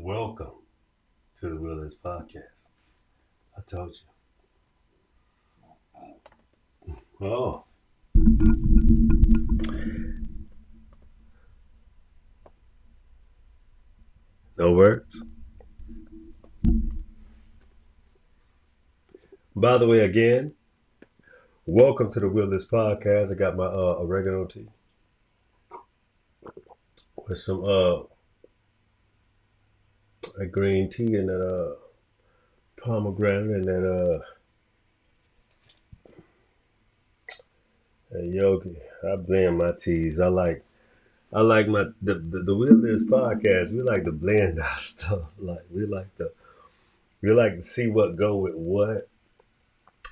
Welcome to the Willis Podcast. I told you. Oh, no words. By the way, again, welcome to the Willis Podcast. I got my oregano tea with some a green tea and that pomegranate and that yogi. I blend my teas. I like my the Willis Podcast. We like to blend our stuff. Like we like to see what go with what,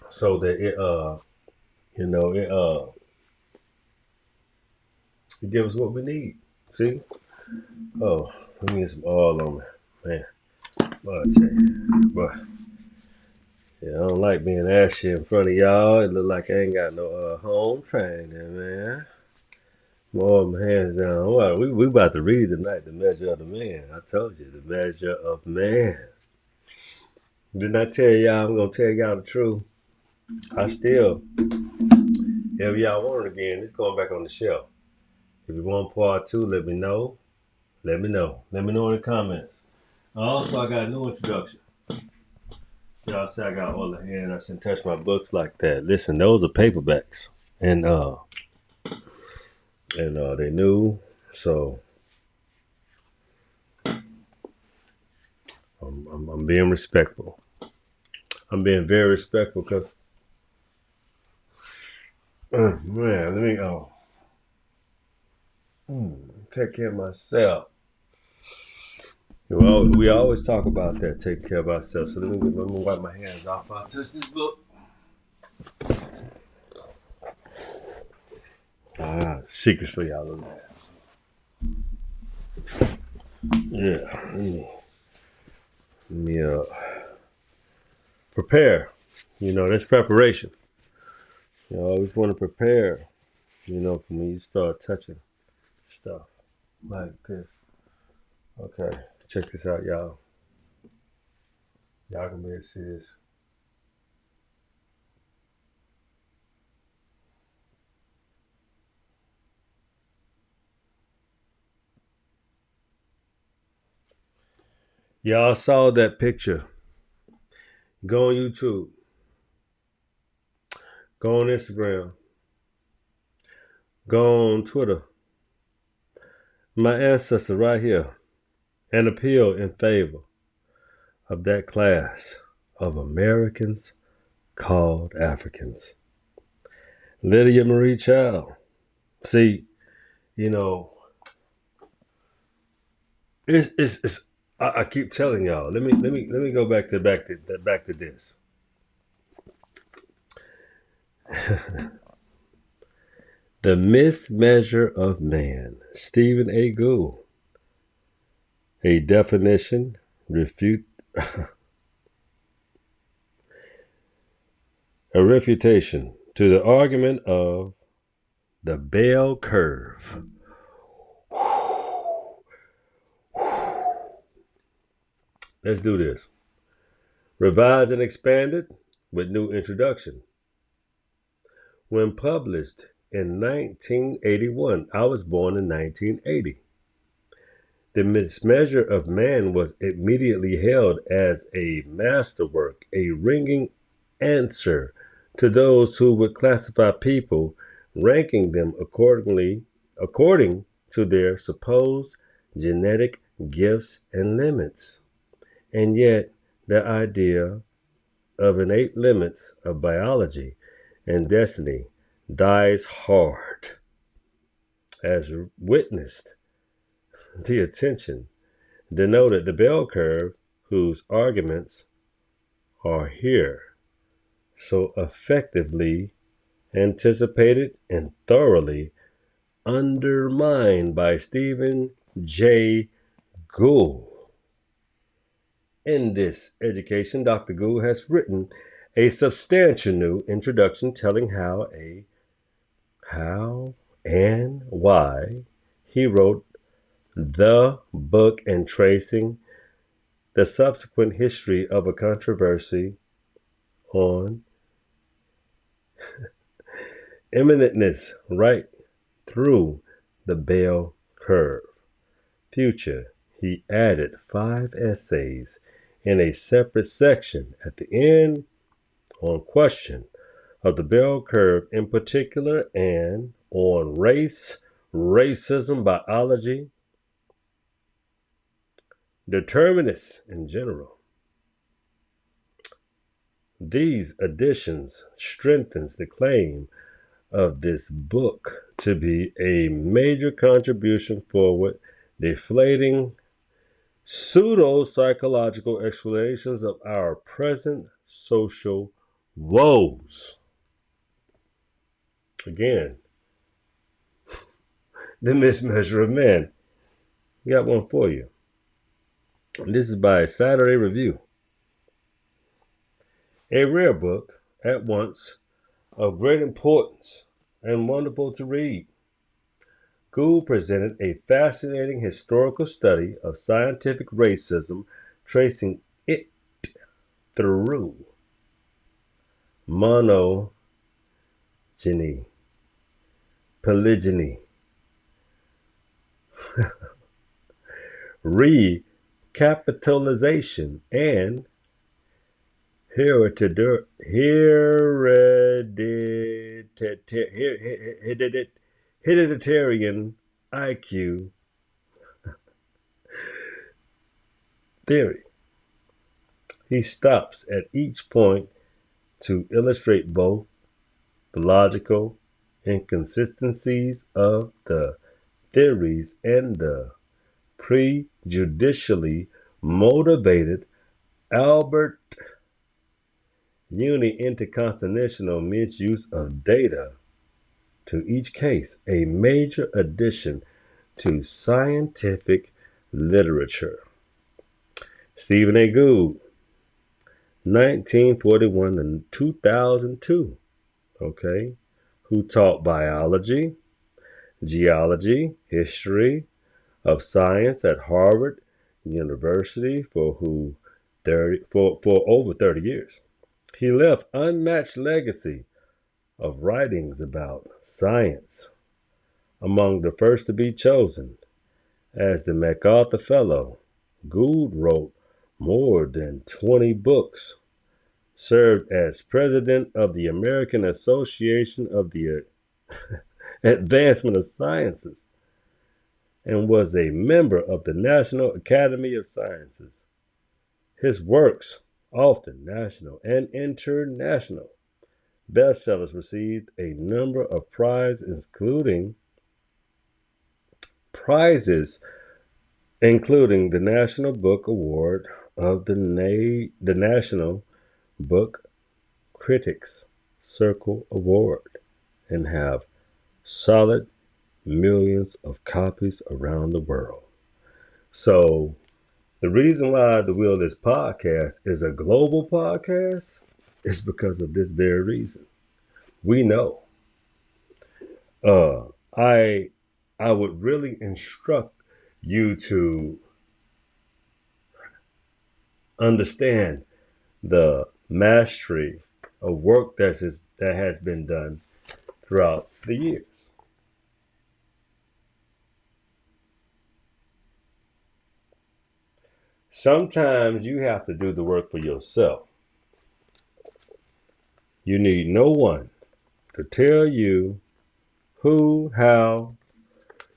so that you know it gives us what we need. See? Oh, let me get some oil on me, man. Boy, I tell you, boy. Yeah, I don't like being ashy in front of y'all. It look like I ain't got no home training, man. More my hands down. Well, we about to read tonight, the measure of the man. I told you, the measure of man. Didn't I tell y'all I'm gonna tell y'all the truth? I still, if y'all want it again, it's going back on the shelf. If you want part two, let me know. Let me know. Let me know in the comments. Also, I got a new introduction. Y'all say I got all the hand. I shouldn't touch my books like that. Listen, those are paperbacks, and they new. So I'm being respectful. I'm being very respectful because man, let me take care of myself. Well, we always talk about that, taking care of ourselves. So let me wipe my hands off. I'll touch this book. Secrets for y'all. Yeah, let me prepare. That's preparation. You always want to prepare, for when you start touching stuff like this. Okay, check this out, y'all. Y'all can be able to see this. Y'all saw that picture. Go on YouTube. Go on Instagram. Go on Twitter. My ancestor right here. An appeal in favor of that class of Americans called Africans. Lydia Marie Child. See, it's I keep telling y'all. Let me go back to this. The Mismeasure of Man, Stephen A. Gould. A definition, a refutation to the argument of the bell curve. Let's do this. Revised and expanded with new introduction. When published in 1981, I was born in 1980. The Mismeasure of Man was immediately hailed as a masterwork, a ringing answer to those who would classify people, ranking them according to their supposed genetic gifts and limits. And yet, the idea of innate limits of biology and destiny dies hard, as witnessed the attention denoted the bell curve, whose arguments are here so effectively anticipated and thoroughly undermined by Stephen J. Gould. In this education, Dr. Gould has written a substantial new introduction telling how and why he wrote the book and tracing the subsequent history of a controversy on imminentness right through the bell curve. Future, he added 5 essays in a separate section at the end on question of the bell curve in particular and on race, racism, biology, determinists in general. These additions strengthens the claim of this book to be a major contribution forward, deflating pseudo-psychological explanations of our present social woes. Again, the mismeasure of man. Got one for you. This is by Saturday Review. A rare book, at once of great importance and wonderful to read. Gould presented a fascinating historical study of scientific racism, tracing it through monogeny, polygyny, recapitalization, and hereditarian IQ theory. He stops at each point to illustrate both the logical inconsistencies of the theories and the prejudicially motivated Albert interconstitutional misuse of data to each case, a major addition to scientific literature. Stephen A. Gould, 1941 and 2002, okay, who taught biology, geology, history of science at Harvard University for over 30 years. He left unmatched legacy of writings about science, among the first to be chosen as the MacArthur Fellow. Gould wrote more than 20 books, served as president of the American Association of the Advancement of Sciences, and was a member of the National Academy of Sciences. His works, often national and international bestsellers, received a number of prizes, including the National Book Award of the National Book Critics Circle Award, and have solid millions of copies around the world. So the reason why the Will This podcast is a global podcast is because of this very reason. We know. I would really instruct you to understand the mastery of work that has been done throughout the years. Sometimes you have to do the work for yourself. You need no one to tell you who, how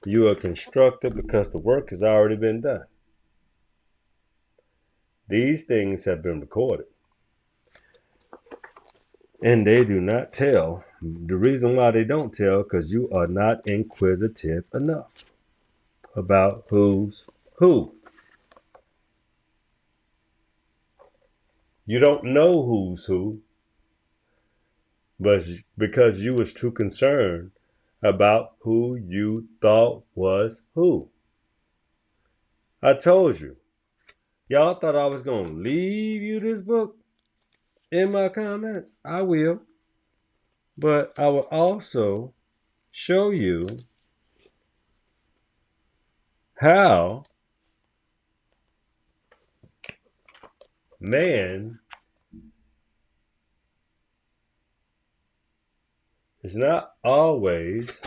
you are constructed, because the work has already been done. These things have been recorded. And they do not tell. The reason why they don't tell, because you are not inquisitive enough about who's who. You don't know who's who, but because you was too concerned about who you thought was who. I told you. Y'all thought I was going to leave you this book in my comments. I will. But I will also show you how man is not always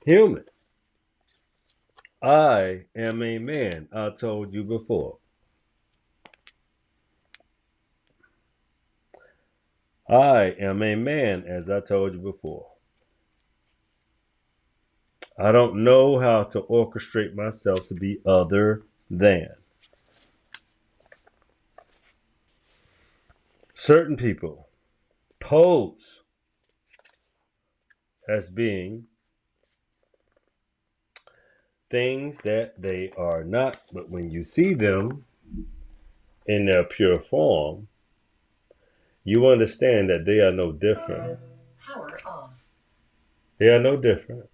human. I am a man. I told you before. I am a man, as I told you before. I don't know how to orchestrate myself to be other than. Certain people pose as being things that they are not, but when you see them in their pure form, you understand that they are no different. Power off. They are no different.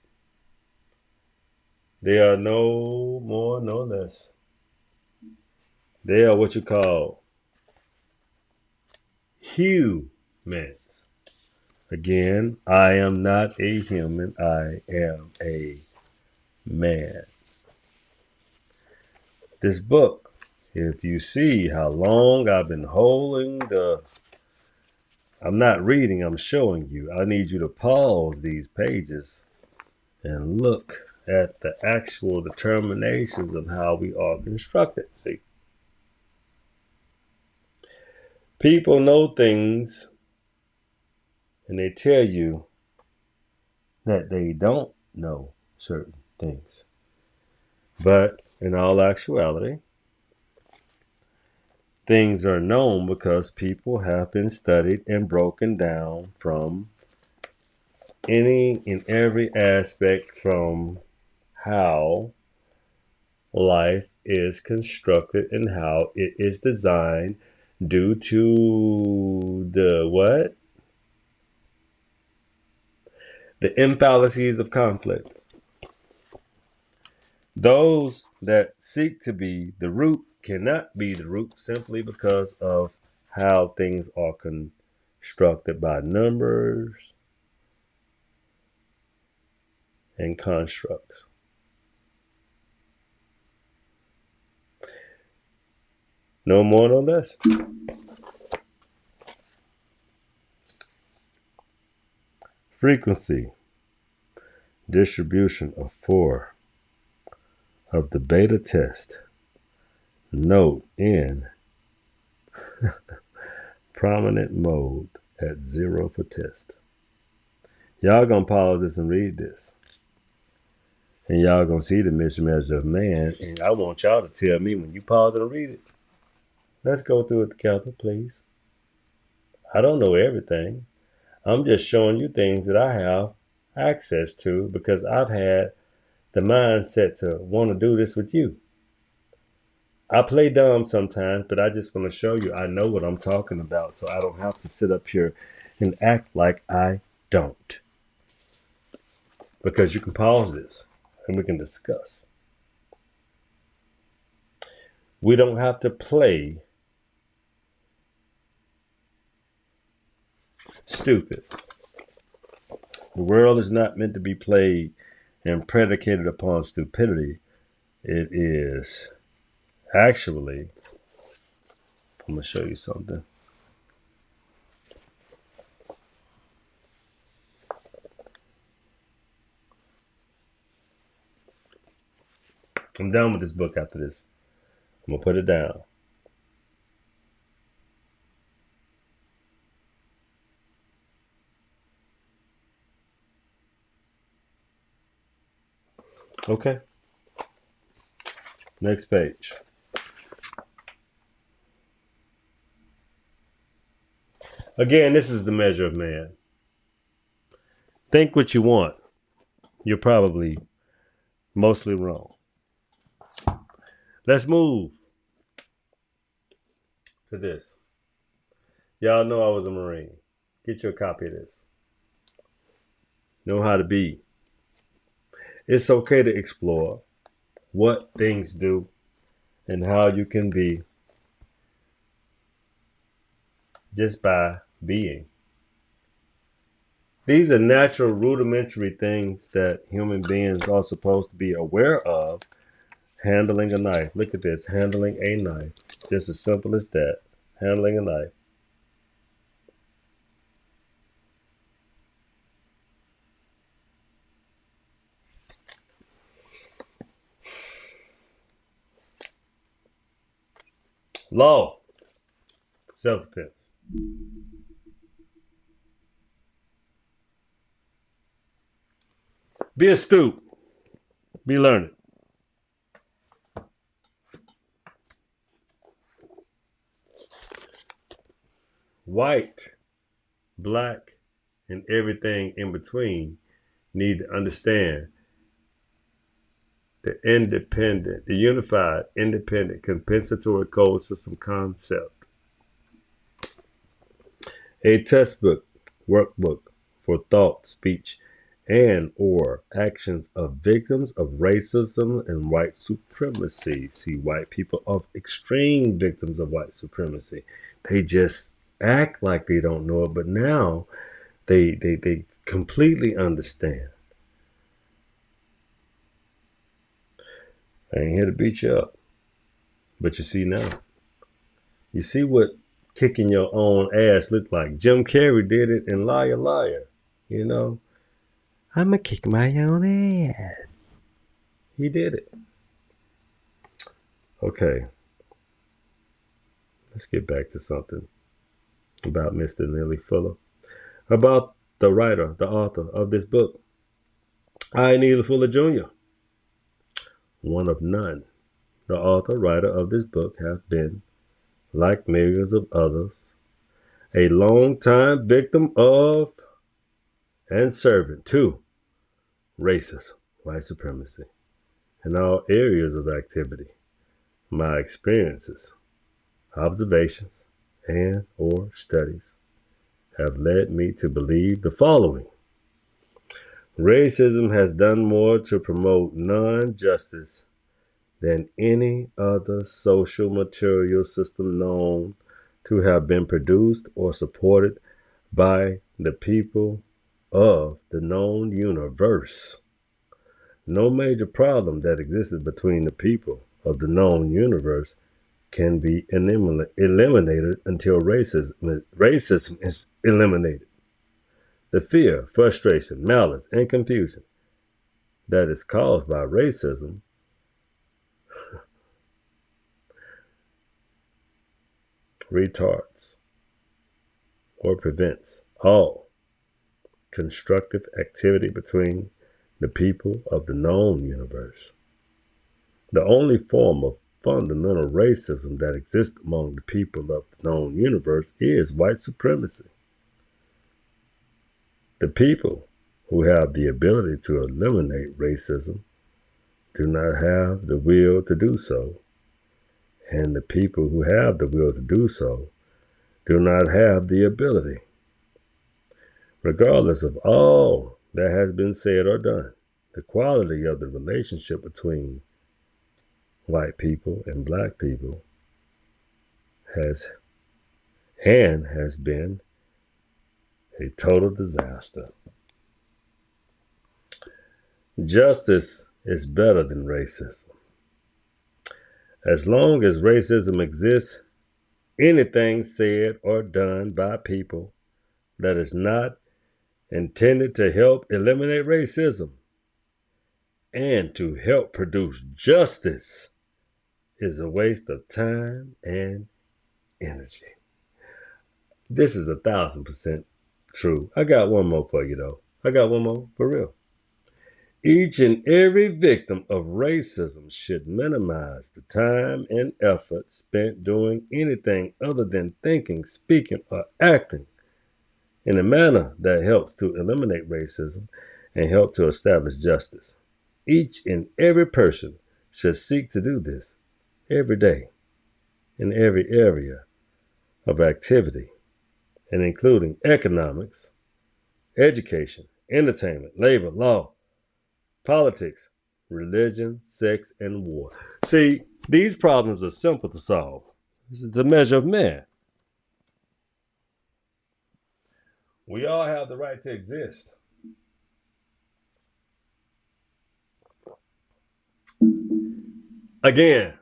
They are no more, no less. They are what you call humans. Again, I am not a human. I am a man. This book, if you see how long I've been holding I'm not reading, I'm showing you. I need you to pause these pages and look at the actual determinations of how we are constructed. See, people know things and they tell you that they don't know certain things. But in all actuality, things are known because people have been studied and broken down from any and every aspect from how life is constructed and how it is designed due to the what? The imbalances of conflict. Those that seek to be the root cannot be the root simply because of how things are constructed by numbers and constructs. No more, no less. Frequency distribution of 4 of the beta test. Note in prominent mode at 0 for test. Y'all gonna pause this and read this. And y'all gonna see the mismeasure of man. And I want y'all to tell me when you pause it and read it. Let's go through it together, please. I don't know everything. I'm just showing you things that I have access to because I've had the mindset to want to do this with you. I play dumb sometimes, but I just want to show you I know what I'm talking about so I don't have to sit up here and act like I don't. Because you can pause this and we can discuss. We don't have to play stupid. The world is not meant to be played and predicated upon stupidity. It is actually, I'm going to show you something. I'm done with this book after this. I'm going to put it down. Okay. Next page. Again, this is the measure of man. Think what you want. You're probably mostly wrong. Let's move to this. Y'all know I was a Marine. Get you a copy of this. Know how to be. It's okay to explore what things do and how you can be just by being. These are natural rudimentary things that human beings are supposed to be aware of Handling a knife. Look at this. Handling a knife. Just as simple as that. Handling a knife. Law. Self-defense. Be astute. Be learned. White, black, and everything in between need to understand the unified, independent, compensatory code system concept. A textbook, workbook for thought, speech, and or actions of victims of racism and white supremacy. See, white people are extreme victims of white supremacy. They just act like they don't know it, but now they completely understand. I ain't here to beat you up, but you see now. You see what kicking your own ass looked like. Jim Carrey did it in Liar Liar. You know, I'ma kick my own ass. He did it. Okay, let's get back to something about Mr. Neely Fuller. About the writer, the author of this book. I, Neely Fuller Jr., one of none. The author, writer of this book have been, like millions of others, a long-time victim of and servant to racism, white supremacy, in all areas of activity. My experiences, observations, and or studies have led me to believe the following. Racism has done more to promote non-justice than any other social material system known to have been produced or supported by the people of the known universe. No major problem that existed between the people of the known universe can be eliminated until racism is eliminated. The fear, frustration, malice, and confusion that is caused by racism retards or prevents all constructive activity between the people of the known universe. The only form of fundamental racism that exists among the people of the known universe is white supremacy. The people who have the ability to eliminate racism do not have the will to do so, and the people who have the will to do so do not have the ability. Regardless of all that has been said or done, the quality of the relationship between white people and black people has been a total disaster. Justice is better than racism. As long as racism exists, anything said or done by people that is not intended to help eliminate racism and to help produce justice is a waste of time and energy. This is 1,000% true. I got one more for you, though. I got one more for real. Each and every victim of racism should minimize the time and effort spent doing anything other than thinking, speaking, or acting in a manner that helps to eliminate racism and help to establish justice. Each and every person should seek to do this every day in every area of activity, and including economics, education, entertainment, labor, law, politics, religion, sex, and war. See, these problems are simple to solve. This is the measure of man. We all have the right to exist. Again,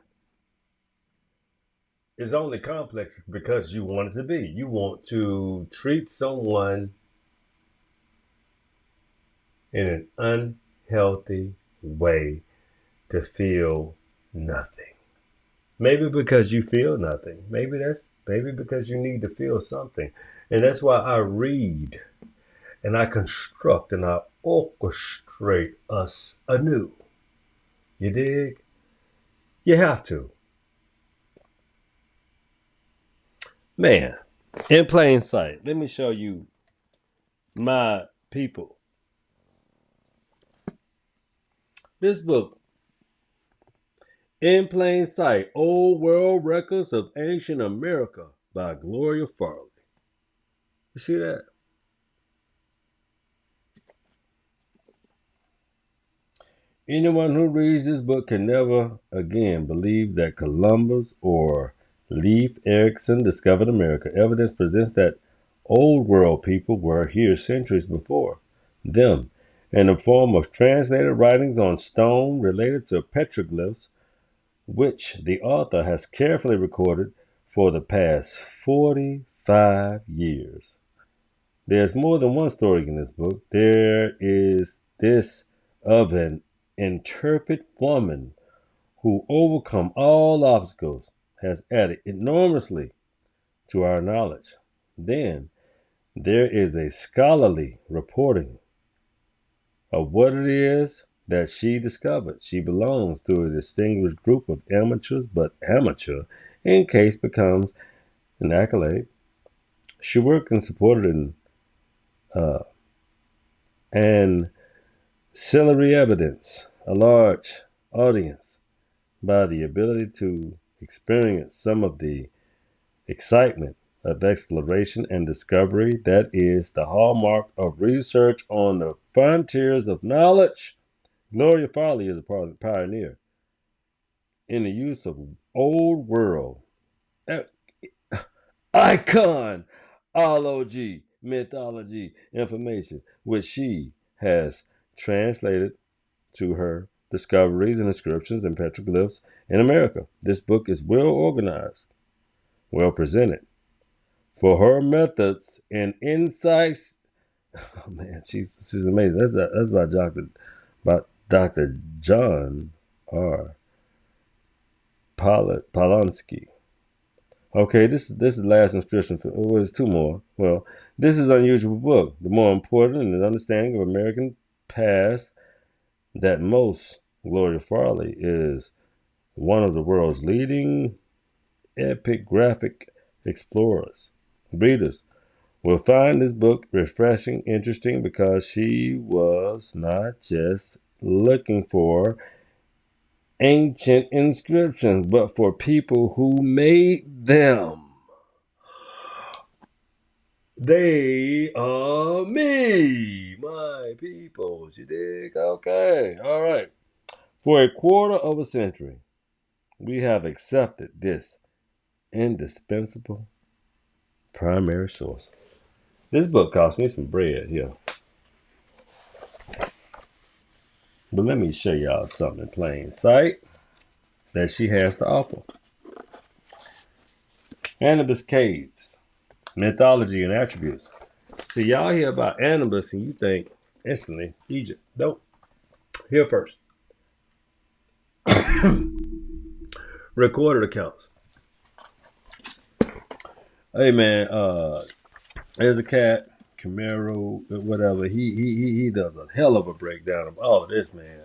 it's only complex because you want it to be. You want to treat someone in an unhealthy way to feel nothing. Maybe because you feel nothing. Maybe because you need to feel something. And that's why I read and I construct and I orchestrate us anew. You dig? You have to. Man, in plain sight, let me show you my people. This book, In Plain Sight, Old World Records of Ancient America by Gloria Farley. You see that? Anyone who reads this book can never again believe that Columbus or Leif Erikson discovered America. Evidence presents that old world people were here centuries before them in the form of translated writings on stone related to petroglyphs, which the author has carefully recorded for the past 45 years. There's more than one story in this book. There is this of an intrepid woman who overcome all obstacles, has added enormously to our knowledge. Then there is a scholarly reporting of what it is that she discovered. She belongs to a distinguished group of amateurs, but amateur in case becomes an accolade. She worked and supported in ancillary evidence, a large audience, by the ability to experience some of the excitement of exploration and discovery that is the hallmark of research on the frontiers of knowledge. Gloria Farley is a pioneer in the use of old world icon ology mythology information, which she has translated to her discoveries and inscriptions and petroglyphs in America. This book is well organized, well presented. For her methods and insights, oh man, she's amazing. That's by Dr. John R. Polanski. Okay, this is the last inscription. There's two more. Well, this is an unusual book. The more important in the understanding of American past that most. Gloria Farley is one of the world's leading epigraphic explorers. Readers will find this book refreshing, interesting, because she was not just looking for ancient inscriptions, but for people who made them. They are me, my people. You dig? Okay, all right. For a quarter of a century, we have accepted this indispensable primary source. This book cost me some bread here. But let me show y'all something in plain sight that she has to offer. Anubis Caves, Mythology and Attributes. See, y'all hear about Anubis and you think instantly Egypt. Nope. Here first. Recorded accounts. Hey man, there's a cat, Camaro, whatever. He does a hell of a breakdown of all of this, man.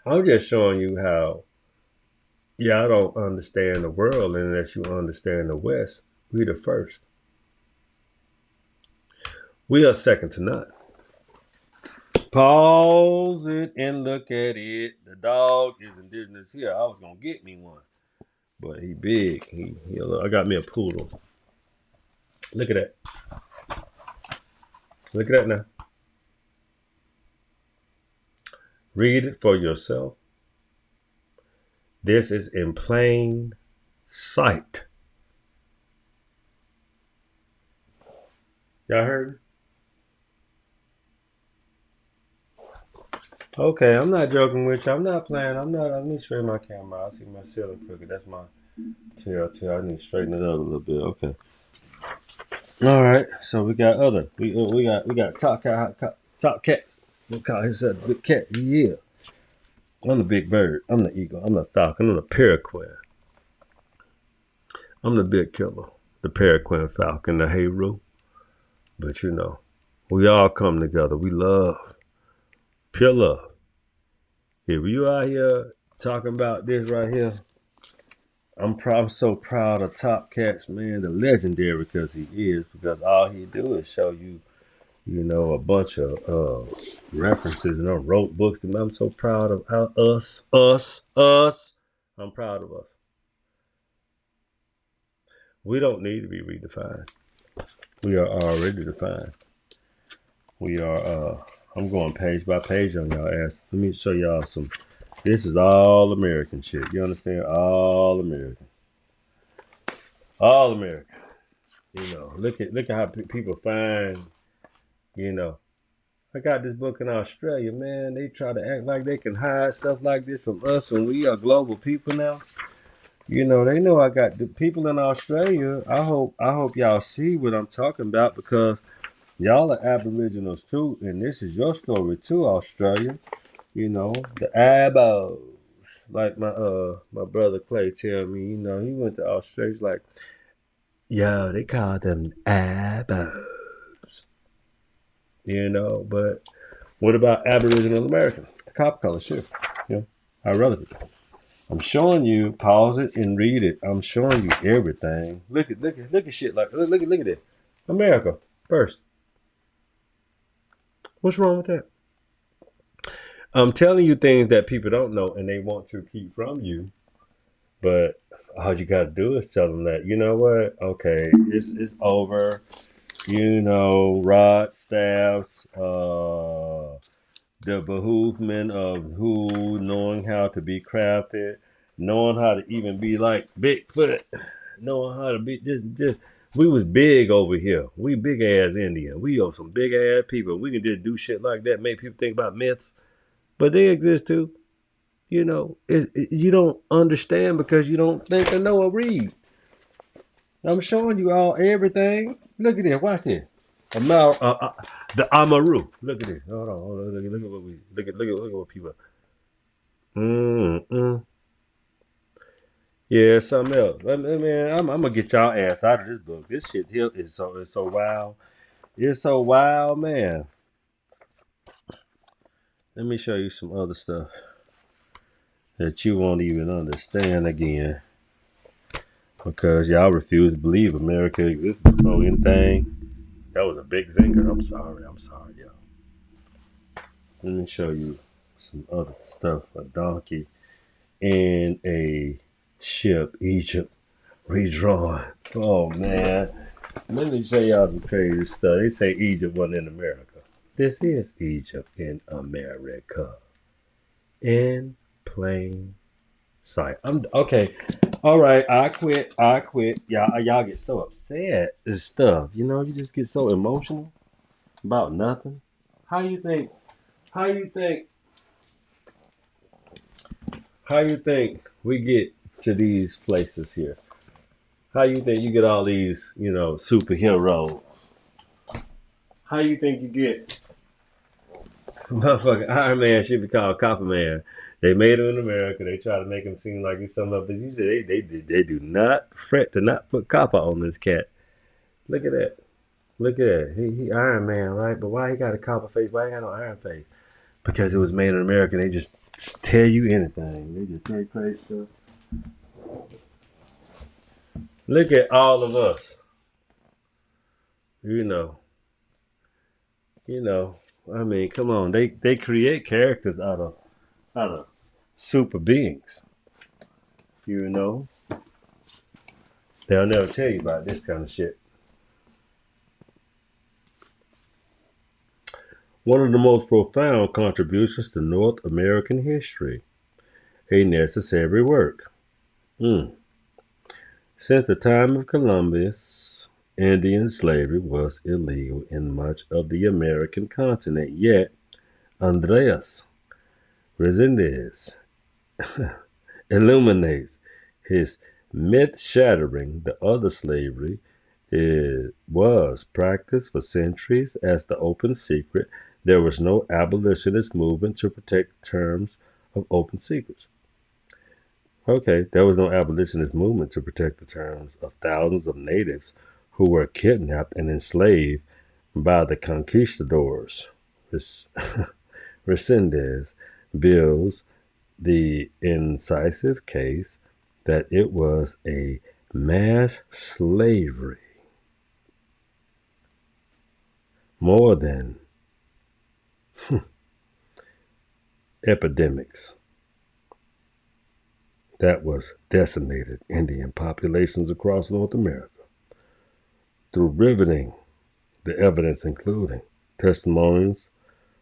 I'm just showing you how, I don't understand the world unless you understand the West. We the first. We are second to none. Pause it and look at it. The dog is indigenous here. I was gonna get me one, but he big. I got me a poodle. Look at that. Look at that now. Read it for yourself. This is in plain sight. Y'all heard? Okay, I'm not joking with you. I'm not playing. I need to straighten my camera. I see my ceiling crooked. That's my telltale. I need to straighten it up a little bit. Okay. All right. So we got other. We got top cats. We call himself the big cat. Yeah. I'm the big bird. I'm the eagle. I'm the falcon. I'm the paraquat. I'm the big killer. The paraquat falcon. The hero. But we all come together. We love. Pure love. If you out here talking about this right here, I'm so proud of Top Cats, man, the legendary because he is, because all he do is show you, a bunch of references and I wrote books. And I'm so proud of us. I'm proud of us. We don't need to be redefined. We are already defined. We are. I'm going page by page on y'all ass. Let me show y'all some. This is all American shit. You understand? All American. All American. Look at how people find. You know, I got this book in Australia, man. They try to act like they can hide stuff like this from us, and we are global people now. They know I got the people in Australia. I hope y'all see what I'm talking about because y'all are Aboriginals too, and this is your story too, Australia. The Abos. Like my brother Clay tell me, he went to Australia. He's like, yo, they call them Abos. But what about Aboriginal Americans? The cop color, sure. Our relatives. I'm showing you. Pause it and read it. I'm showing you everything. Look at shit like look at it. America first. What's wrong with that? I'm telling you things that people don't know and they want to keep from you. But all you gotta do is tell them that, you know what? Okay, it's over. Rod staffs, the behoovement of who, knowing how to be crafted, knowing how to even be like Bigfoot, knowing how to be just we was big over here. We big ass Indian. We are some big ass people. We can just do shit like that, make people think about myths. But they exist too. You don't understand because you don't think or know or read. I'm showing you all everything. Look at this. Watch this. The Amaru. Look at this. Hold on. Look at what we look at what people. Mm. Yeah, something else. Man, I'm gonna get y'all ass out of this book. This shit here is so wild. It's so wild, man. Let me show you some other stuff that you won't even understand again. Because y'all refuse to believe America exists before anything. That was a big zinger. I'm sorry, y'all. Let me show you some other stuff. A donkey in a ship, Egypt, redrawn. Oh, man. Let me show y'all some crazy stuff. They say Egypt wasn't in America. This is Egypt in America. In plain sight. I'm okay. All right, I quit. Y'all get so upset and stuff. You just get so emotional about nothing. How you think? How you think? How you think we get to these places here? How you think you get all these, superheroes? How you think you get motherfucking Iron Man should be called Copper Man? They made him in America. They try to make him seem like he's something up, but they do not fret to not put copper on this cat. Look at that. Look at that. He Iron Man, right? But why he got a copper face? Why he got no iron face? Because it was made in America. They just tell you anything. They just tell you crazy stuff. Look at all of us. You know. I mean, come on. They create characters out of super beings. They'll never tell you about this kind of shit. One of the most profound contributions to North American history. A necessary work. Since the time of Columbus, Indian slavery was illegal in much of the American continent. Yet, Andreas Resendez illuminates his myth-shattering the other slavery was practiced for centuries as the open secret. There was no abolitionist movement to protect the terms of open secrets. Okay, there was no abolitionist movement to protect the terms of thousands of natives who were kidnapped and enslaved by the conquistadors. Resendez builds the incisive case that it was a mass slavery more than epidemics that was decimated Indian populations across North America through riveting the evidence, including testimonies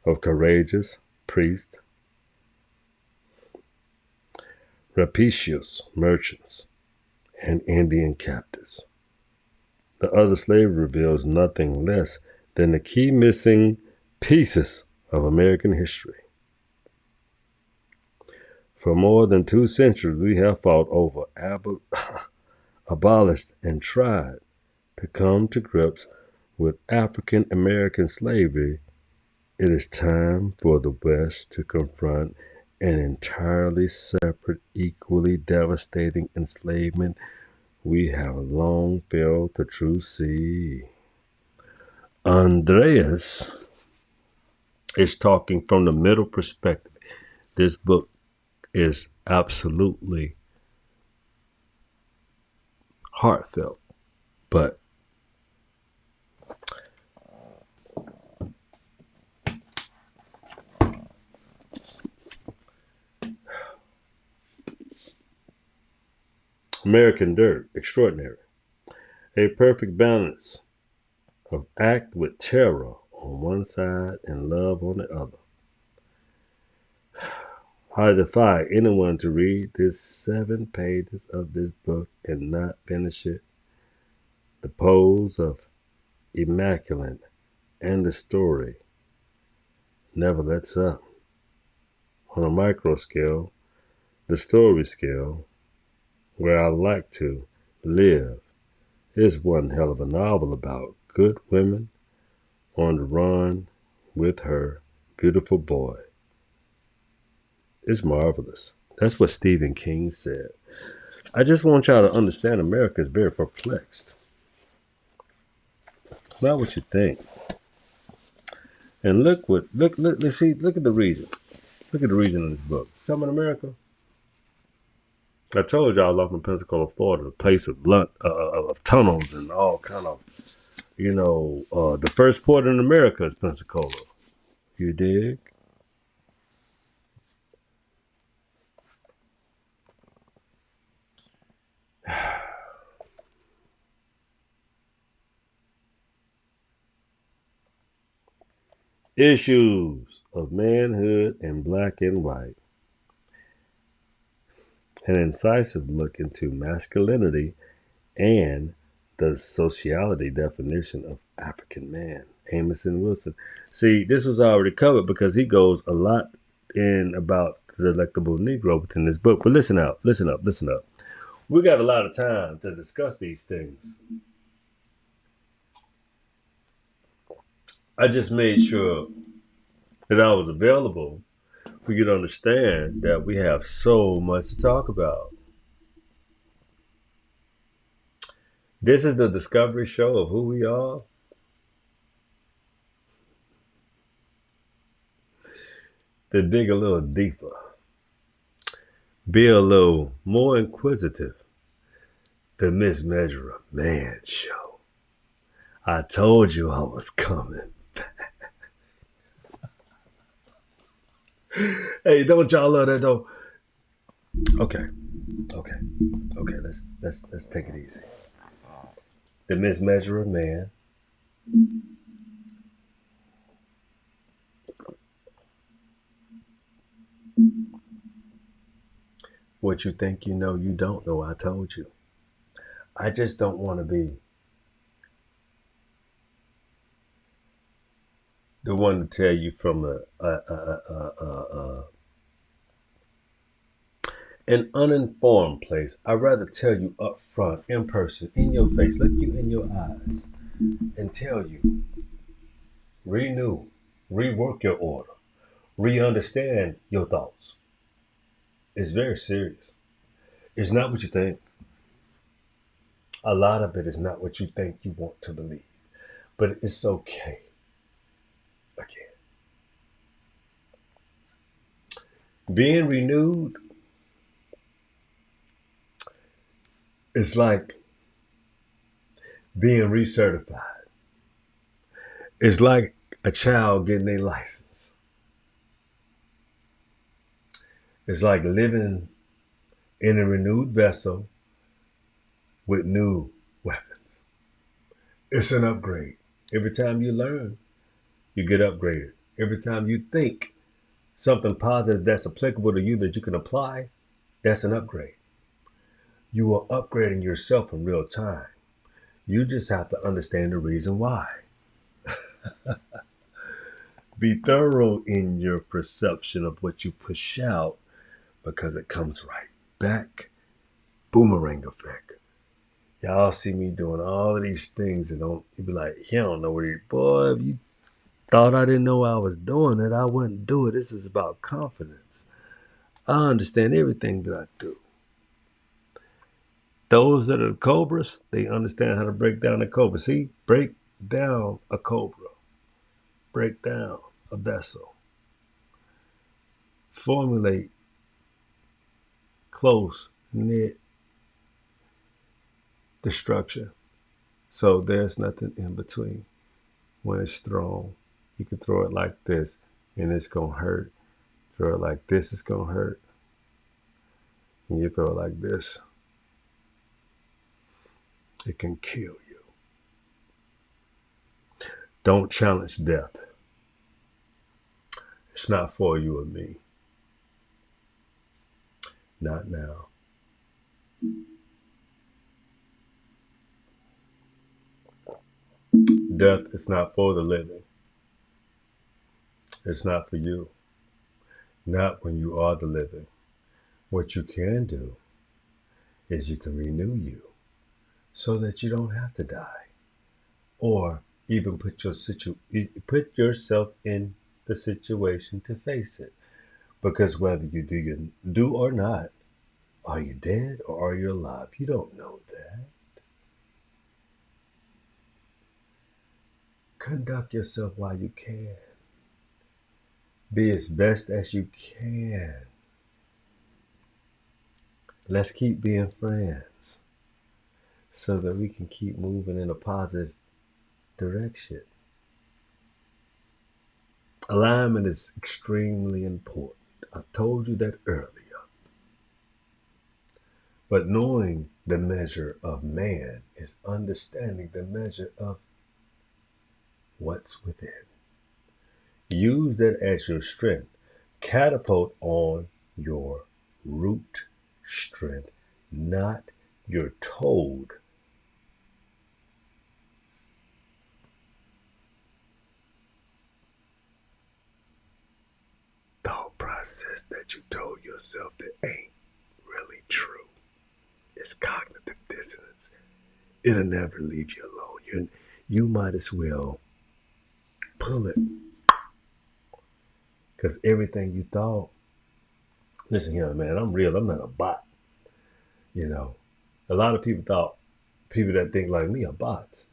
of courageous priests, rapacious merchants, and Indian captives. The other slavery reveals nothing less than the key missing pieces of American history. For more than 2 centuries, we have fought over, abolished, and tried to come to grips with African American slavery. It is time for the West to confront an entirely separate, equally devastating enslavement we have long failed to truly see. Andreas is talking from the middle perspective. This book is absolutely heartfelt, but American Dirt, extraordinary. A perfect balance of act with terror on one side and love on the other. I defy anyone to read this 7 pages of this book and not finish it. The pose of immaculate and the story never lets up. On a micro scale, the story scale, where I like to live, is one hell of a novel about good women on the run with her beautiful boy. It's marvelous. That's what Stephen King said. I just want y'all to understand America is very perplexed. Not what you think. And look at the region. Look at the region in this book. Talking about America. I told y'all off in Pensacola, Florida, a place of tunnels and all kind of, the first port in America is Pensacola. You dig? Issues of manhood in black and white. An incisive look into masculinity and the sociality definition of African man. Amos and Wilson. See, this was already covered because he goes a lot in about the delectable Negro within this book. But listen up. We got a lot of time to discuss these things. I just made sure that I was available. We could understand that we have so much to talk about. This is the discovery show of who we are. To dig a little deeper. Be a little more inquisitive. The MISMEASURE Man Show. I told you I was coming. Hey, don't y'all love that though? Okay. Let's take it easy. The MISMEASURE Man. What you think you know, you don't know. I told you. I just don't want to be the one to tell you from a An uninformed place. I'd rather tell you up front, in person, in your face, look you in your eyes, and tell you, renew, rework your order, re-understand your thoughts. It's very serious. It's not what you think. A lot of it is not what you think you want to believe. But it's okay. Again. Being renewed is like being recertified. It's like a child getting a license. It's like living in a renewed vessel with new weapons. It's an upgrade. Every time you learn, you get upgraded. Every time you think something positive that's applicable to you that you can apply, that's an upgrade. You are upgrading yourself in real time. You just have to understand the reason why. Be thorough in your perception of what you push out because it comes right back. Boomerang effect. Y'all see me doing all of these things and you be like, he don't know what he, boy, if you thought I didn't know I was doing it, I wouldn't do it. This is about confidence. I understand everything that I do. Those that are cobras, they understand how to break down a cobra. See, break down a cobra. Break down a vessel. Formulate close, knit the structure. So there's nothing in between. When it's thrown, you can throw it like this and it's going to hurt. Throw it like this, it's going to hurt. And you throw it like this, it can kill you. Don't challenge death. It's not for you or me. Not now. Death is not for the living. It's not for you. Not when you are the living. What you can do is you can renew you so that you don't have to die. Or even put yourself in the situation to face it. Because whether you do or not, are you dead or are you alive? You don't know that. Conduct yourself while you can. Be as best as you can. Let's keep being friends so that we can keep moving in a positive direction. Alignment is extremely important. I told you that earlier. But knowing the measure of man is understanding the measure of what's within. Use that as your strength. Catapult on your root strength, not your toad. Thought process that you told yourself that ain't really true. It's cognitive dissonance. It'll never leave you alone. You might as well pull it. Because everything you thought, listen here, man, I'm real. I'm not a bot. You know, a lot of people that think like me are bots.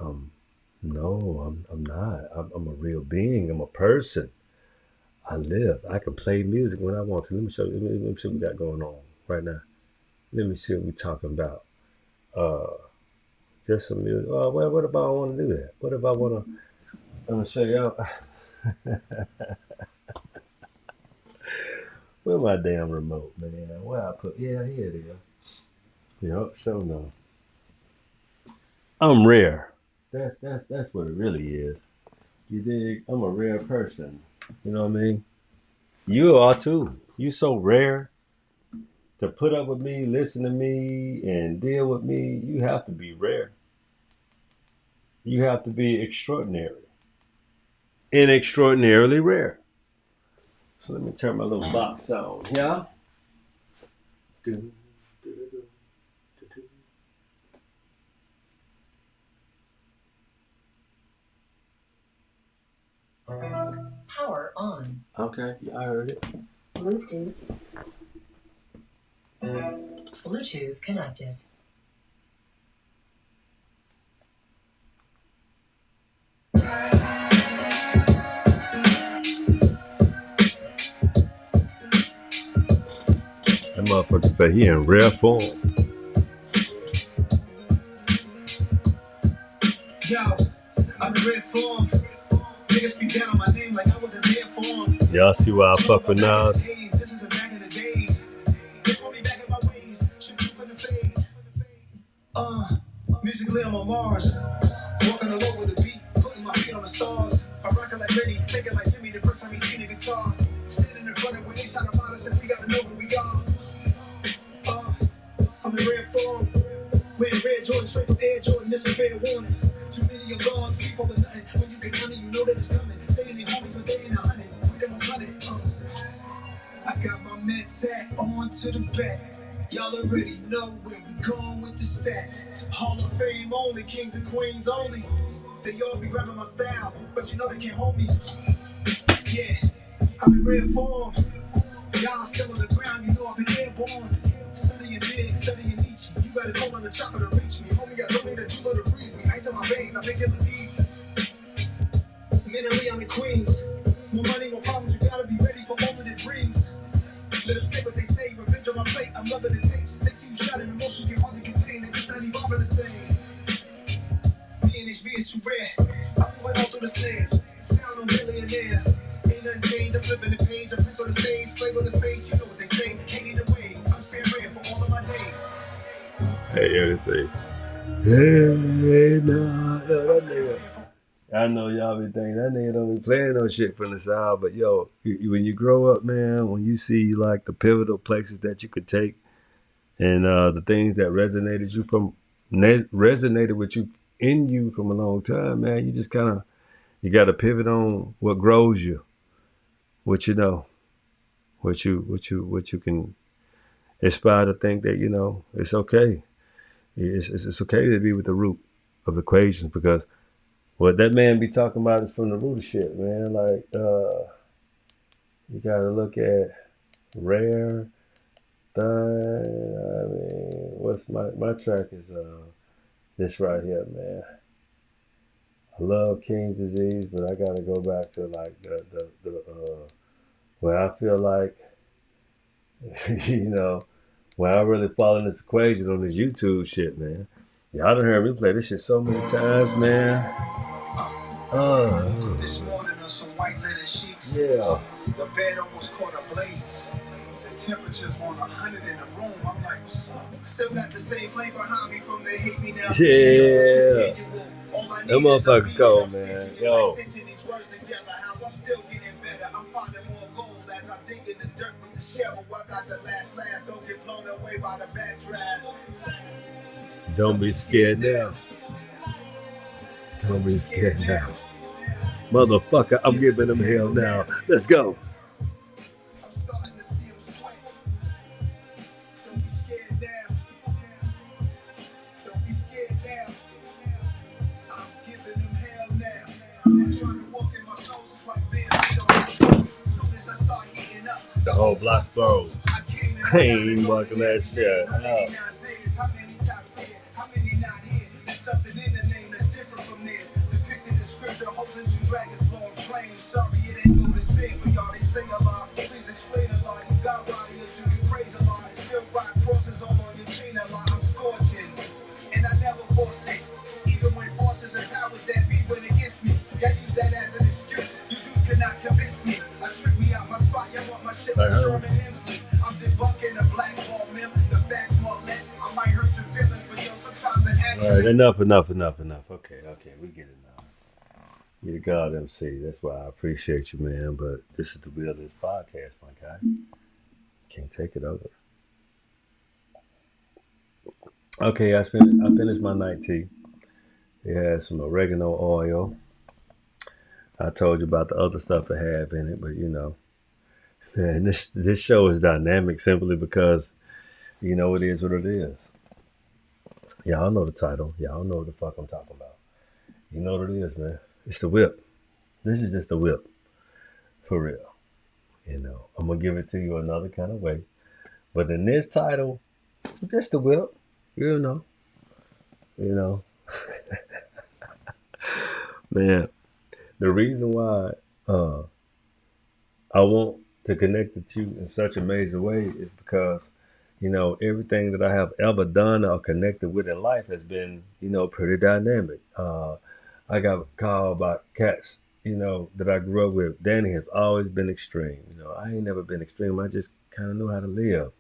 No, I'm not. I'm a real being. I'm a person. I live. I can play music when I want to. Let me show you. Let me see what we got going on right now. Let me see what we're talking about. Just some music. Oh, well, what if I want to do that? What if I want to? I'm gonna show y'all. Where my damn remote, man? Where I put? Yeah, here it is. Yep, so no. I'm rare. That's what it really is. You dig? I'm a rare person. You know what I mean? You are too. You so rare. To put up with me, listen to me, and deal with me, you have to be rare. You have to be extraordinary. And extraordinarily rare. So let me turn my little box on. Yeah? Dun, dun, dun, dun, dun. Power on. Okay, yeah, I heard it. Bluetooth. Bluetooth connected. That motherfucker say he in rare form. Yo, I'm in red form. Niggas speak down on my name like I wasn't there for 'em. Y'all see why I fuck with Nas? This isn't back in the days. They want me back in my ways. Shoot you from the fade. Musically I'm on Mars. Walking along with the beat, putting my feet on the stars. I'm rocking like Reddy, thinking like Jimmy the first time he see the guitar. Standing in front of where they shot about us and we gotta know who we are. I'm in red form. Wearing red Jordan, straight from Air Jordan, this is fair warning. Too many of guns, speak for the nothing. When you get money, you know that it's coming. Saying they homies, but they ain't 100. We them 100. I got my Mets hat on to the back. Y'all already know where we going with the stats. Hall of Fame only, kings and queens only. They all be grabbing my style, but you know they can't hold me. Yeah, I'm in red form. Y'all still on the ground, you know I've been airborne. Studying big, studying Nietzsche. You gotta go on the chopper to reach me. Homie, I don't need a jeweler to freeze me. Ice on my veins, I'm making the east. Mentally, I'm in Queens. More money, more problems, you gotta be ready for moment of dreams. Let them say what they say, revenge on my plate, I'm loving the taste. They see you shot in emotion, get hard to contain, it's just not evolving the same. PNHV is too rare, I'm moving all through the snares. Sound on millionaire, ain't nothing changed, I'm flipping the page, I'm prince on the stage, slave on the space, you know what they say, can't either way, I'm staying rare for all of my days. Hey, you say, hey, nah, yo, that nigga. I know y'all be thinking that nigga don't be playing no shit from the side, but yo, when you grow up, man, when you see like the pivotal places that you could take, and the things that resonated with you in you from a long time, man, you just kind of you got to pivot on what grows you, what you know, what you can aspire to think that you know it's okay. It's okay to be with the root of equations because what that man be talking about is from the root of shit, man. Like you got to look at rare. I mean, what's my track is this right here, man. I love King's Disease, but I gotta go back to like the where I feel like you know where I really fall in this equation on this YouTube shit, man. Y'all done heard me play this shit so many times, man. This morning on some white linen sheets. Yeah. The bed almost caught a blaze. The temperature's 100 in the room. I'm like, what's up? Still got the same flame behind me from they hate me now. Yeah. That motherfucker cold, man. Yo. I'm still getting better. I'm finding more gold as I dig in the dirt with the shovel. I got the last laugh. Don't get blown away by the backdraft. Don't be scared now. Don't be scared now. Motherfucker, I'm giving them hell now. Let's go. I'm starting to see them sweat. Don't be scared now. Don't be scared now. I'm giving them hell now. I'm trying to walk in my toes. It's like being as soon as I start heating up, The whole block froze. I ain't even walking that shit. How many times here? How many not here? There's something in the name that's different from theirs. Depicted in scripture, holding two dragons blowing flames. Sorry, it ain't no the same for y'all. They say a lot. Please explain a lot. You got warriors, do you praise a lot? Still rock crosses all on your chain a lot. I'm scorching, and I never forced it. Even when forces and powers that be went against me, y'all use that as an excuse. You dudes cannot convince me. I trick me out my spot. Y'all want my shit like Sherman Hemsley. I'm debunking the black ball myth. The facts more less. I might hurt your feelings, but yo, sometimes it actually. All right, enough. Okay, we get it now. You're the God MC. That's why I appreciate you, man. But this is the wheel of this podcast, my guy. Can't take it over. Okay, I finished my night tea. It has some oregano oil. I told you about the other stuff it had in it, but you know, man, this show is dynamic simply because You know, it is what it is. Y'all know the title. Y'all know what the fuck I'm talking about. You know what it is, man. It's the whip. This is just the whip. For real. You know, I'm going to give it to you another kind of way. But in this title, just the whip. You know. You know. Man, the reason why I want to connect with you in such a major way is because, you know, everything that I have ever done or connected with in life has been, you know, pretty dynamic. I got called by cats, you know, that I grew up with. Danny has always been extreme. You know, I ain't never been extreme. I just kind of knew how to live.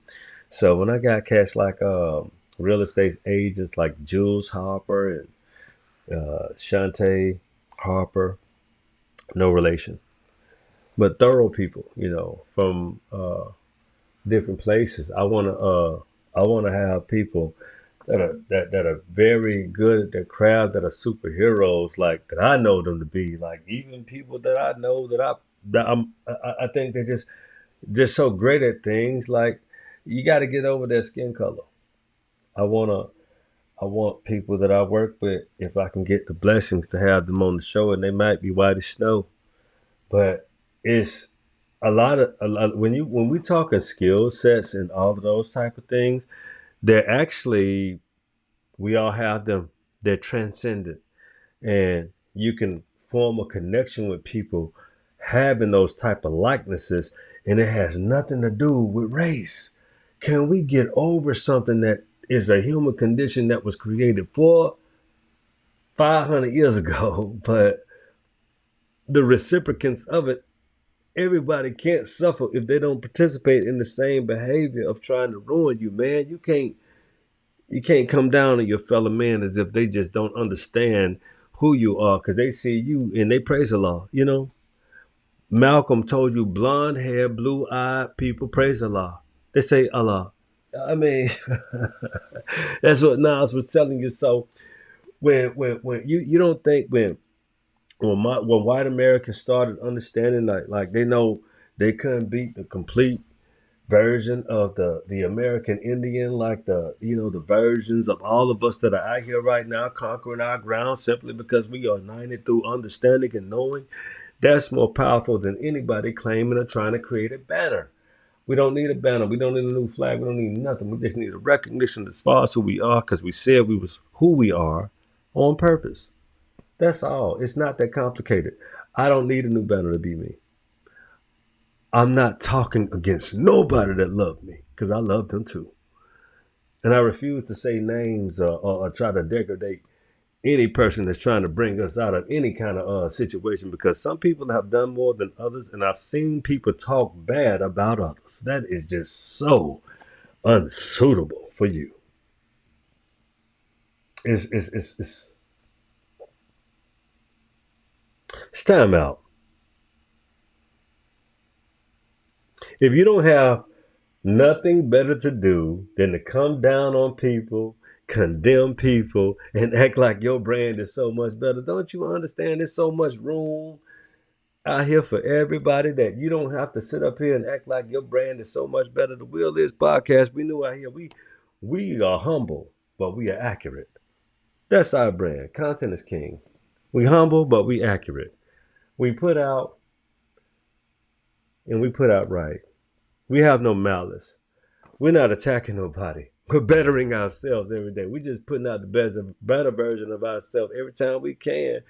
So when I got cats like real estate agents like Jules Harper and Shantae Harper, no relation, but thorough people, you know, from different places. I wanna have people that are very good at their craft, that are superheroes, like that I know them to be. Like even people that I know I think they're just so great at things. Like you got to get over their skin color. I wanna I want people that I work with, if I can get the blessings to have them on the show, and they might be white as snow, but it's a lot when we talking skill sets and all of those type of things, they're actually we all have them. They're transcendent, and you can form a connection with people having those type of likenesses, and it has nothing to do with race. Can we get over something that is a human condition that was created 500 years ago, but the recipients of it, everybody can't suffer if they don't participate in the same behavior of trying to ruin you, man. You can't come down on your fellow man as if they just don't understand who you are because they see you and they praise Allah. You know, Malcolm told you blonde hair, blue eyed people praise Allah. They say Allah. I mean, that's what Nas was telling you. So when you don't think when white Americans started understanding like they know they couldn't beat the complete version of the American Indian, like the versions of all of us that are out here right now conquering our ground simply because we are united through understanding and knowing. That's more powerful than anybody claiming or trying to create a banner. We don't need a banner. We don't need a new flag. We don't need nothing. We just need a recognition as far as who we are because we said we was who we are on purpose. That's all. It's not that complicated. I don't need a new banner to be me. I'm not talking against nobody that loved me because I love them too. And I refuse to say names or try to degrade any person that's trying to bring us out of any kind of situation because some people have done more than others. And I've seen people talk bad about others. That is just so unsuitable for you. It's time out. If you don't have nothing better to do than to come down on people, condemn people, and act like your brand is so much better. Don't you understand there's so much room out here for everybody that you don't have to sit up here and act like your brand is so much better? The Will Is podcast, we knew out here we are humble, but we are accurate. That's our brand. Content is king. We humble, but we accurate. We put out and we put out right. We have no malice. We're not attacking nobody. We're bettering ourselves every day. We're just putting out the better version of ourselves every time we can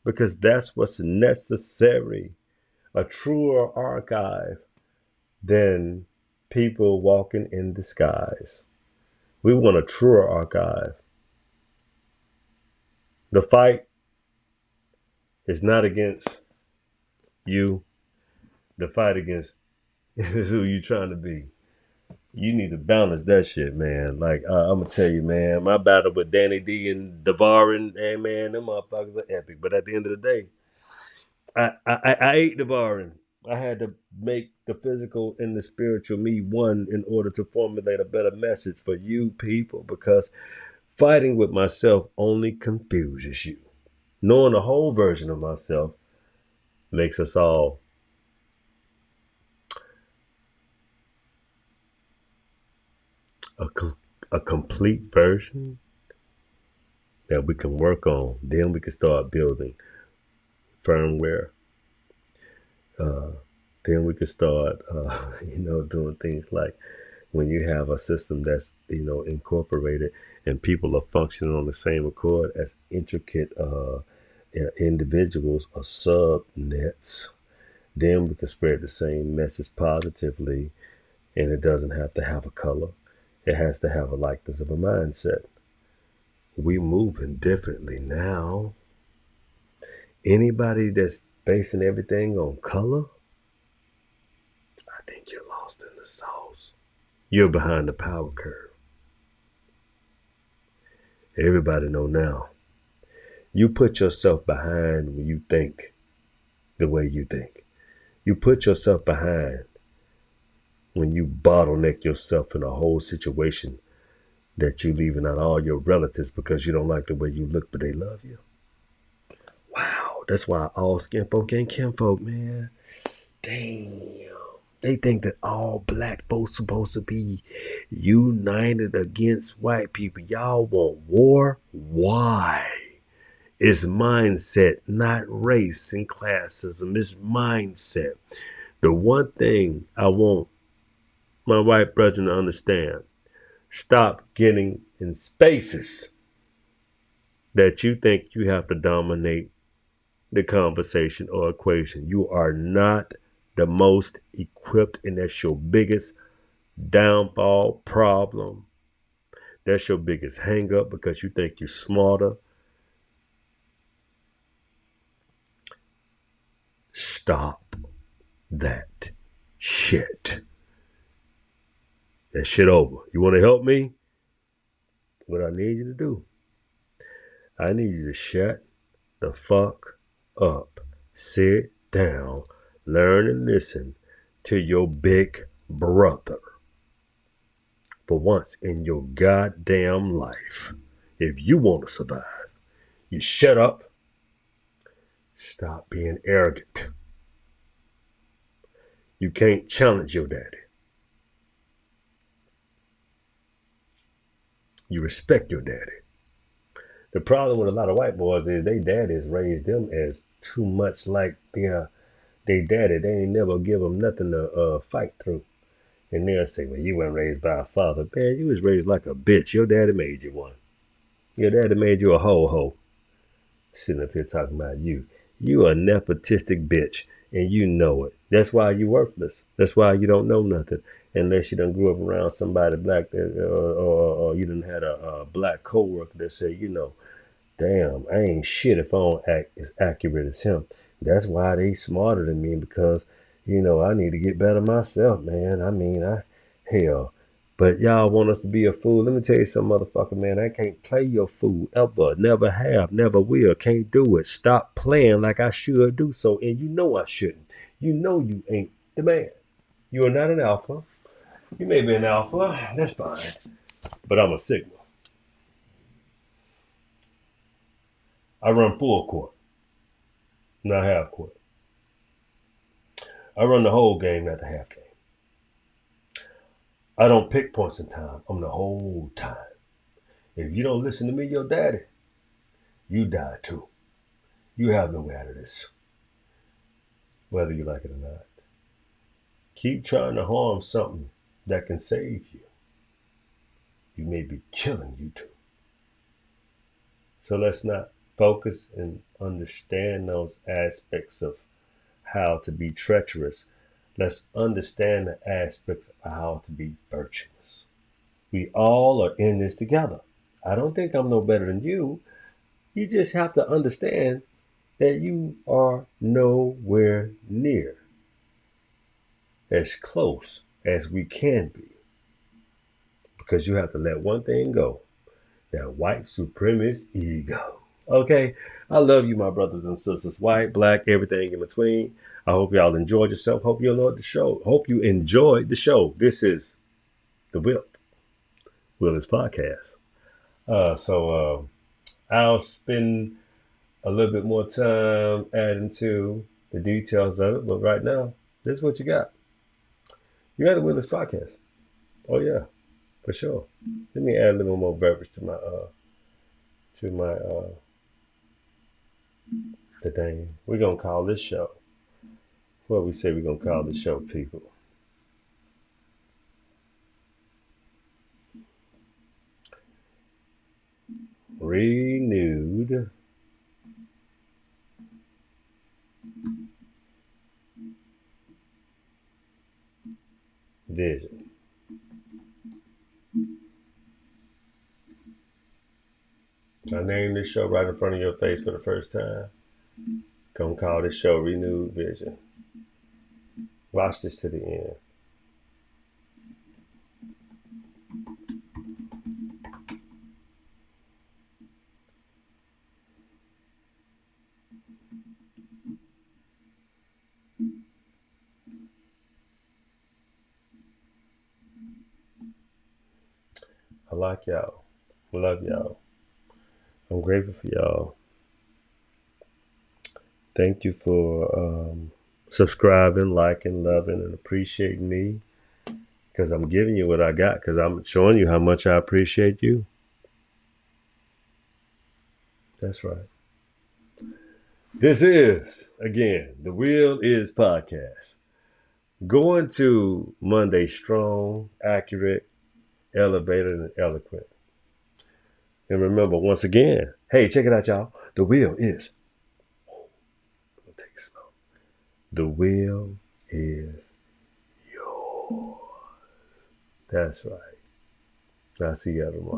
because that's what's necessary. A truer archive than people walking in disguise. We want a truer archive. The fight is not against you. The fight against is who you trying to be. You need to balance that shit, man. Like I'm gonna tell you, man, my battle with Danny D and Devarin, hey man, them motherfuckers are epic. But at the end of the day, I ate Devarin. I had to make the physical and the spiritual me one in order to formulate a better message for you people. Because fighting with myself only confuses you. Knowing the whole version of myself makes us all a complete version that we can work on. Then we can start building firmware. Then we can start, doing things like when you have a system that's, incorporated and people are functioning on the same accord as intricate individuals or subnets, then we can spread the same message positively, and it doesn't have to have a color. It has to have a likeness of a mindset. We moving differently now. Anybody that's basing everything on color, I think you're lost in the sauce. You're behind the power curve. Everybody know now. You put yourself behind when you think the way you think. You put yourself behind when you bottleneck yourself in a whole situation that you leaving out all your relatives because you don't like the way you look, but they love you. Wow, that's why all skin folk ain't kinfolk, man. Damn. They think that all black folks supposed to be united against white people. Y'all want war? Why? It's mindset, not race and classism. It's mindset. The one thing I want my white brethren to understand, stop getting in spaces that you think you have to dominate the conversation or equation. You are not the most equipped, and that's your biggest downfall problem. That's your biggest hang up because you think you're smarter. Stop that shit. That shit over. You want to help me? What I need you to do, I need you to shut the fuck up. Sit down. Learn and listen to your big brother. For once in your goddamn life, if you want to survive, you shut up. Stop being arrogant. You can't challenge your daddy. You respect your daddy. The problem with a lot of white boys is they daddies raised them as too much like their daddy. They ain't never give them nothing to fight through. And they'll say, well, you weren't raised by a father. Man, you was raised like a bitch. Your daddy made you one. Your daddy made you a ho-ho. Sitting up here talking about you. You a nepotistic bitch, and you know it. That's why you worthless. That's why you don't know nothing. Unless you done grew up around somebody black or you done had a black co-worker that said, damn, I ain't shit if I don't act as accurate as him. That's why they smarter than me because, I need to get better myself, man. Hell. But y'all want us to be a fool. Let me tell you something, motherfucker, man. I can't play your fool ever. Never have. Never will. Can't do it. Stop playing like I should do so. And you know I shouldn't. You know you ain't the man. You are not an alpha. You may be an alpha. That's fine. But I'm a sigma. I run full court, not half court. I run the whole game, not the half game. I don't pick points in time. I'm the whole time. If you don't listen to me, your daddy, you die too. You have no way out of this, whether you like it or not. Keep trying to harm something that can save you. You may be killing you too. So let's not focus and understand those aspects of how to be treacherous. Let's understand the aspects of how to be virtuous. We all are in this together. I don't think I'm no better than you. You just have to understand that you are nowhere near as close as we can be. Because you have to let one thing go. That white supremacist ego. Okay? I love you, my brothers and sisters. White, black, everything in between. I hope y'all enjoyed yourself. Hope you enjoyed the show. Hope you enjoyed the show. This is the WIP, Willis Podcast. So I'll spend a little bit more time adding to the details of it. But right now, this is what you got. You got the Willis Podcast. Oh, yeah. For sure. Let me add a little more beverage to my the thing. We're gonna call this show. What we say we're gonna call this show, people. Renewed vision. I named this show right in front of your face for the first time. Gonna call this show Renewed Vision. Watch this to the end. I like y'all. Love y'all. I'm grateful for y'all. Thank you for subscribing, liking, loving, and appreciating me. Because I'm giving you what I got. Because I'm showing you how much I appreciate you. That's right. This is, again, the Will Is Podcast. Going to Monday strong, accurate, elevated, and eloquent. And remember, once again, hey, check it out, y'all. The will is. Take it slow. The will is yours. That's right. I'll see you tomorrow.